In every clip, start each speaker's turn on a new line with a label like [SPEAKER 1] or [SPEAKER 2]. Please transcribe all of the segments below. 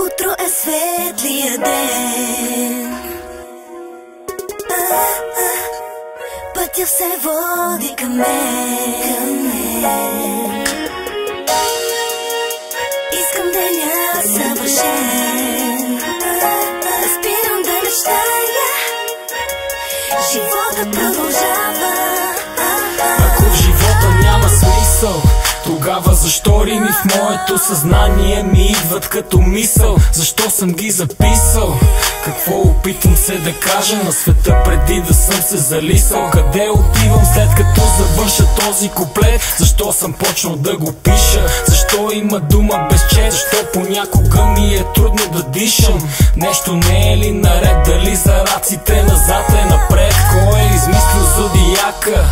[SPEAKER 1] Утро е светлия ден, пътя все води към мен. Искам деня съвършен, спирам да мечтая, живота продължава.
[SPEAKER 2] Ако в живота няма смисъл, тогава защо рими в моето съзнание ми идват като мисъл? Защо съм ги записал? Какво опитвам се да кажа на света преди да съм се залисал? Къде отивам след като завърша този куплет? Защо съм почнал да го пиша? Защо има дума без чест? Защо понякога ми е трудно да дишам? Нещо не е ли наред? Дали за раците назад е напред? Кой е измислил зодияка?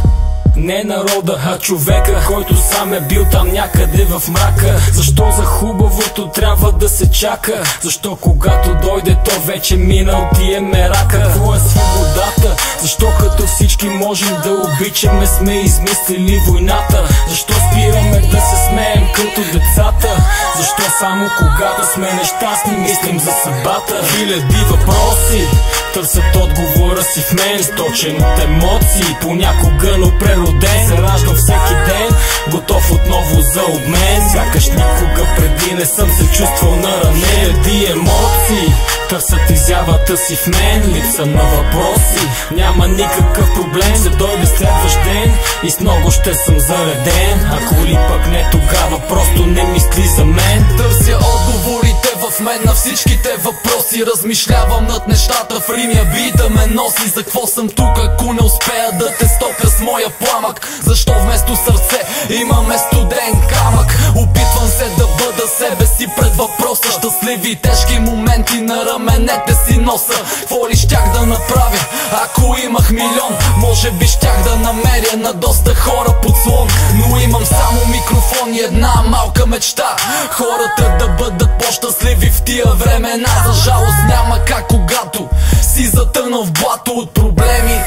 [SPEAKER 2] Не народа, а човека, който сам е бил там някъде в мрака. Защо за хубавото трябва да се чака? Защо когато дойде то вече минал отиеме рака? Какво е свободата? Защо като всички можем да обичаме сме измислили войната? Защо спираме да се смеем като децата? Защо само когато сме нещастни мислим за съдбата? Хиляди въпроси търсят отговора си в мен, сточен от емоции, понякога, но прероден. Се раждам всеки ден, готов отново за обмен. Сякаш никога преди не съм се чувствал наранен. Хиляди емоции търсят изявата си в мен, липса на въпроси, няма никакъв проблем. Се дойде следващ ден и с много ще съм зареден. Ако ли пък не, тогава просто не мисли за мен.
[SPEAKER 3] Търся отговорите в мен на всичките въпроси. Размишлявам над нещата в Римя, бита ме носи. За какво съм тук, ако не успея да те стопя с моя пламък? Защо вместо сърце имаме студен камък? Опитвам се да бъда себе си пред въпроса. Щастливи и тежки моменти на раменете си носа. Какво ли щях да направя, ако имах милион? Може би щях да намеря на доста хора подслон. Но имам само микрофон и една малка мечта: хората да бъдат по-щастливи в тия времена. За жалост няма как, когато си затънал в блато от проблеми,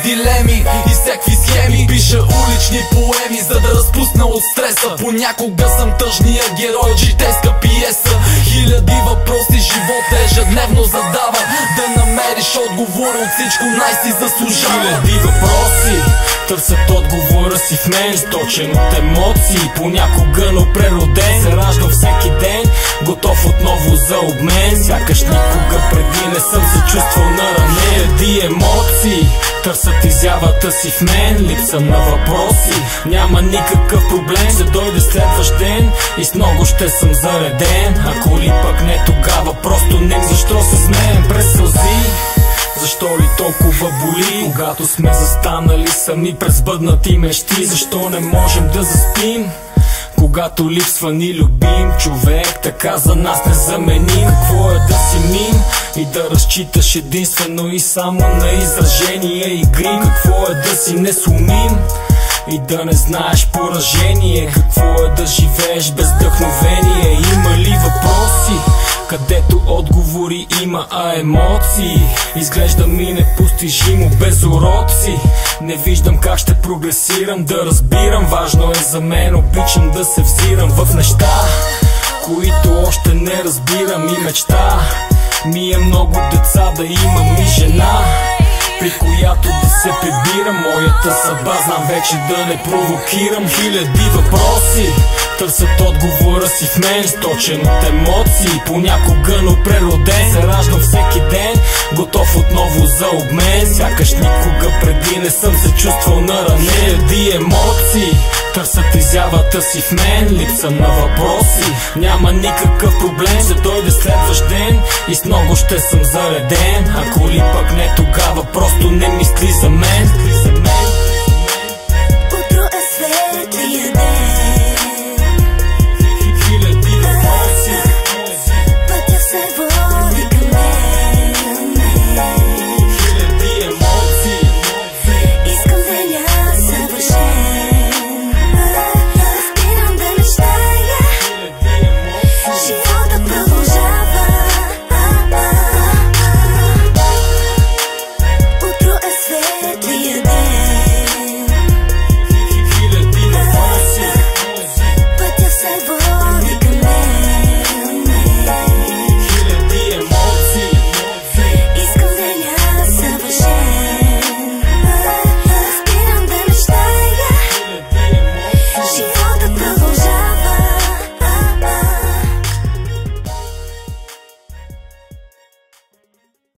[SPEAKER 3] дилеми и всякакви схеми. Пиша улични поеми, за да разпусна от стреса. Понякога съм тъжния герой, житейска пиеса. Хиляди въпроси живота ежедневно задава. Да намериш отговора от всичко най-си заслужава.
[SPEAKER 2] Хиляди въпроси търсят отговора си в мен, сточен от емоции, понякога, но прероден. Се раждам всеки ден, готов отново за обмен. Сякаш никога преди не съм се чувствал наранен. Хиляди емоции търсят изявата си в мен, липса на въпроси, няма никакъв проблем. Се дойде следващ ден и с много ще съм зареден. Ако ли пък не, тогава просто не. Защо се смеем през сълзи? Защо ли толкова боли, когато сме застанали сами през бъднати мечти? Защо не можем да заспим, когато липсва ни любим човек, така за нас незаменим? Какво е да си мим и да разчиташ единствено и само на изражение и грим? Какво е да си несломим и да не знаеш поражение? Какво е да живееш без вдъхновение? Има ли въпроси, където отговори има, а емоции изглежда ми непостижимо без уроци? Не виждам как ще прогресирам, да разбирам. Важно е за мен, обичам да се взирам в неща, които още не разбирам. И мечта ми е много деца да имам и жена, при която да се прибирам. Моята съдба знам вече да не провокирам. Хиляди въпроси търсят отговора си в мен, сточен от емоции, понякога, но прероден. Се раждам всеки ден, готов отново за обмен. Сякаш никога преди не съм се чувствал наранен. Хиляди емоции търсят изявата си в мен, липса на въпроси, няма никакъв проблем. Се дойде следващ ден и с много ще съм зареден. Ако ли пък не, тогава просто не мисли за мен.